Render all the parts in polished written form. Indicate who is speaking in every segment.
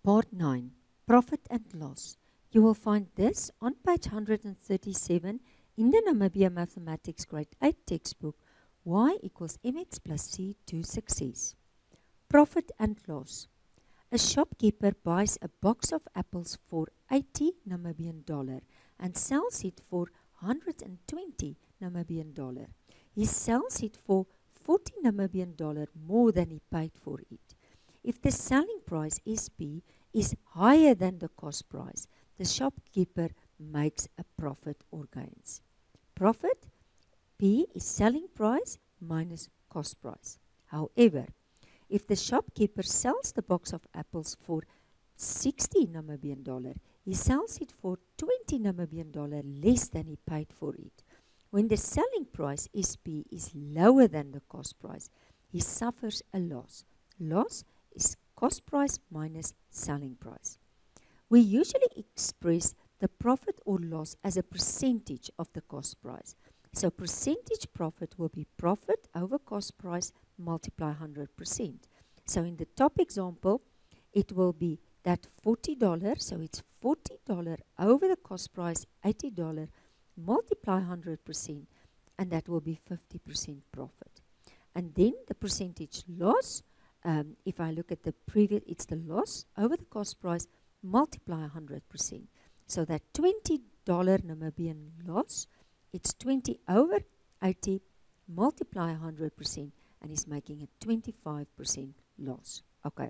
Speaker 1: Part 9, Profit and Loss. You will find this on page 137 in the Namibia Mathematics Grade 8 textbook, Y equals mx plus c to success. Profit and loss. A shopkeeper buys a box of apples for 80 Namibian dollar and sells it for 120 Namibian dollar. He sells it for 40 Namibian dollar more than he paid for it. If the selling price SP is higher than the cost price, the shopkeeper makes a profit or gains. Profit, P, is selling price minus cost price. However, if the shopkeeper sells the box of apples for 60 Namibian dollar, he sells it for 20 Namibian dollar less than he paid for it. When the selling price SP is lower than the cost price, he suffers a loss. Loss is cost price minus selling price. We usually express the profit or loss as a percentage of the cost price. So percentage profit will be profit over cost price multiply 100%. So in the top example, it will be that $40, so it's $40 over the cost price, $80, multiply 100%, and that will be 50% profit. And then the percentage loss, if I look at the previous, it's the loss over the cost price, multiply 100%. So that $20 Namibian loss, it's 20 over 80, multiply 100%, and is making a 25% loss. Okay.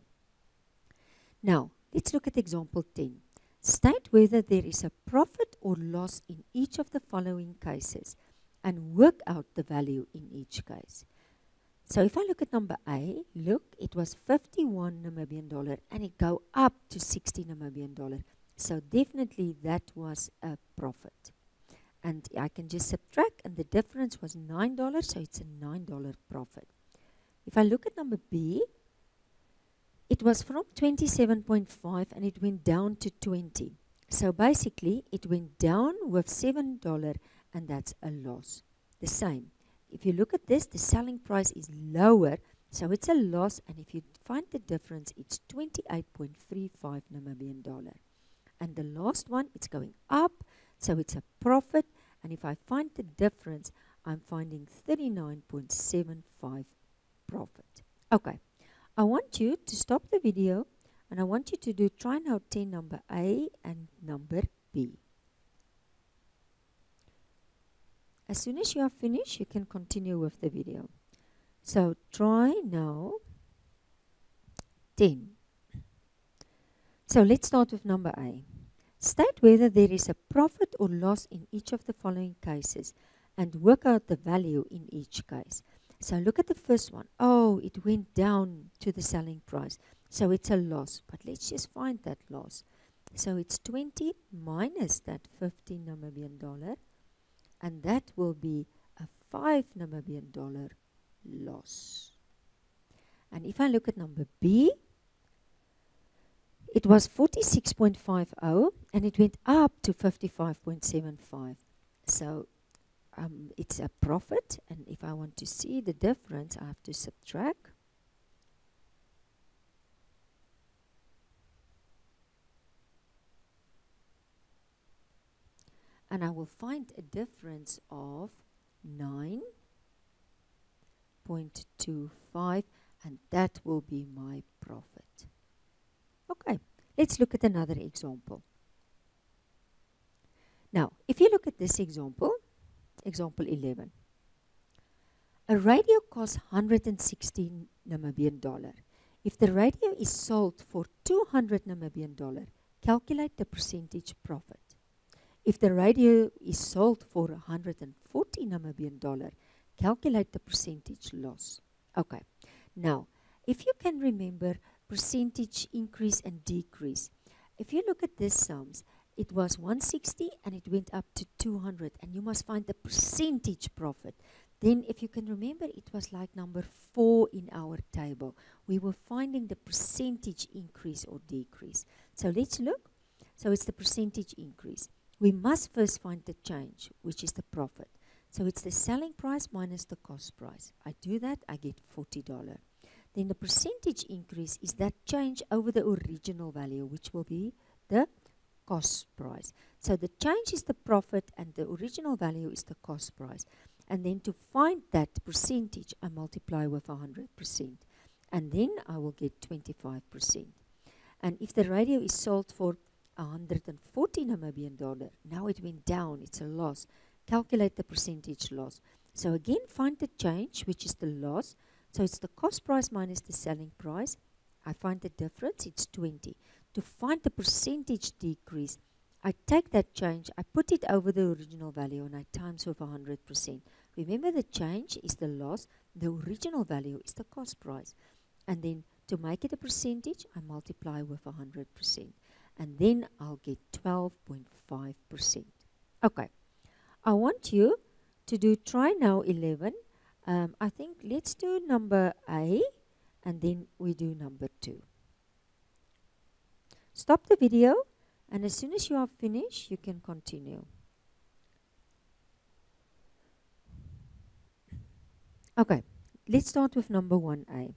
Speaker 1: Now, let's look at example 10. State whether there is a profit or loss in each of the following cases and work out the value in each case. So if I look at number A, look, it was 51 Namibian dollar and it go up to 60 Namibian dollar. So definitely that was a profit. And I can just subtract, and the difference was $9, so it's a $9 profit. If I look at number B, it was from 27.5 and it went down to 20. So basically, it went down with $7 and that's a loss. The same. If you look at this, the selling price is lower, so it's a loss. And if you find the difference, it's 28.35 Namibian dollar. And the last one, it's going up, so it's a profit. And if I find the difference, I'm finding 39.75 profit. Okay. I want you to stop the video and I want you to do try now 10 number A and number B. As soon as you are finished, you can continue with the video. So try now 10. So let's start with number A. State whether there is a profit or loss in each of the following cases and work out the value in each case. So look at the first one. Oh, it went down to the selling price. So it's a loss. But let's just find that loss. So it's 20 minus that 15 Namibian dollar. And that will be a 5 Namibian dollar loss. And if I look at number B, it was 46.50 and it went up to 55.75. So it's a profit, and if I want to see the difference, I have to subtract. And I will find a difference of 9.25, and that will be my profit. Okay, let's look at another example. Now, if you look at this example, example 11. A radio costs 116 Namibian dollar. If the radio is sold for 200 Namibian dollar, calculate the percentage profit. If the radio is sold for 140 Namibian dollar, calculate the percentage loss. Okay. Now, if you can remember percentage increase and decrease, if you look at these sums, it was 160 and it went up to 200, and you must find the percentage profit. Then if you can remember, it was like number 4 in our table. We were finding the percentage increase or decrease. So let's look. So it's the percentage increase. We must first find the change, which is the profit. So it's the selling price minus the cost price. I do that, I get $40. then the percentage increase is that change over the original value, which will be the cost price. So the change is the profit and the original value is the cost price. And then to find that percentage, I multiply with 100%. And then I will get 25%. And if the radio is sold for 140 Namibian dollar, now it went down, it's a loss. Calculate the percentage loss. So again, find the change, which is the loss. So it's the cost price minus the selling price. I find the difference, it's 20. To find the percentage decrease, I take that change, I put it over the original value, and I times with 100%. Remember, the change is the loss, the original value is the cost price. And then to make it a percentage, I multiply with 100%. And then I'll get 12.5%. Okay, I want you to do try now 11. I think let's do number A, and then we do number 2. Stop the video, and as soon as you are finished, you can continue. Okay, let's start with number 1A.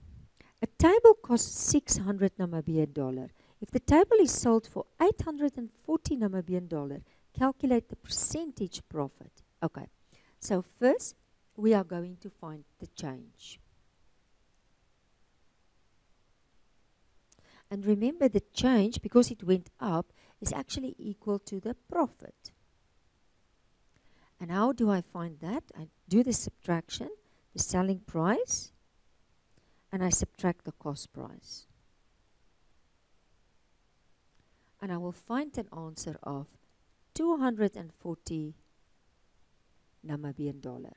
Speaker 1: A table costs 600 Namibian dollar. If the table is sold for 840 Namibian dollar, calculate the percentage profit. Okay, so first we are going to find the change. And remember, the change, because it went up, is actually equal to the profit. And how do I find that? I do the subtraction, the selling price, and I subtract the cost price. And I will find an answer of 240 Namibian dollar.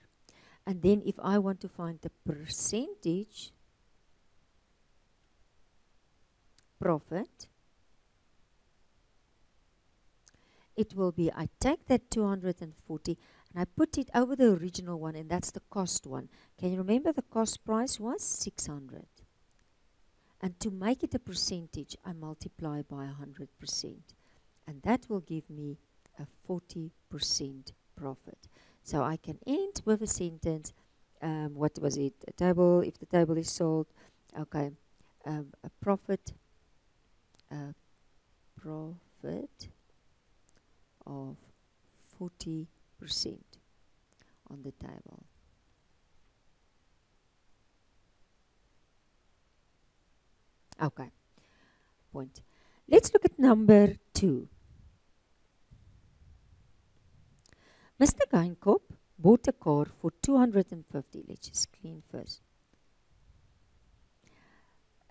Speaker 1: And then if I want to find the percentage profit, it will be, I take that 240 and I put it over the original one, and that's the cost one. Can you remember the cost price was 600? And to make it a percentage, I multiply by 100%. And that will give me a 40% profit. So I can end with a sentence. What was it? A table, if the table is sold, okay, a profit of 40% on the table. Okay, point. Let's look at number 2. Mr. Geinkop bought a car for 250. Let's just clean first.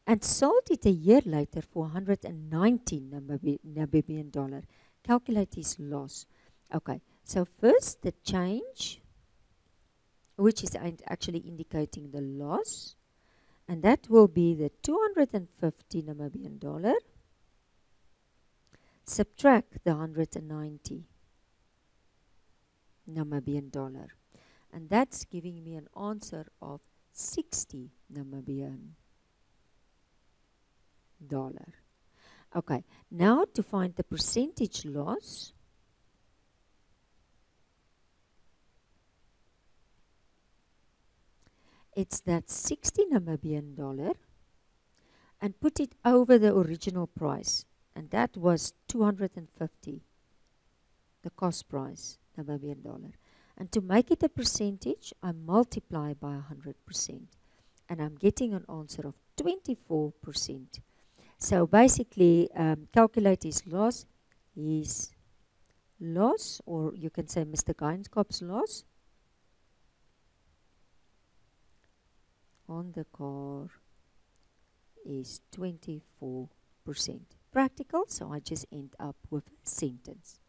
Speaker 1: And sold it a year later for 119 Namibian dollar. Calculate his loss. Okay, so first the change, which is actually indicating the loss, and that will be the 250 Namibian dollar. Subtract the 190 Namibian dollar, and that's giving me an answer of 60 Namibian dollar. Okay, now to find the percentage loss, it's that 60 Namibian dollar, and put it over the original price, and that was 250, the cost price, Namibian dollar. And to make it a percentage, I multiply by 100%, and I'm getting an answer of 24%. So basically, calculate his loss, or you can say Mr. Geinkop's loss on the car is 24%. Practical, so I just end up with a sentence.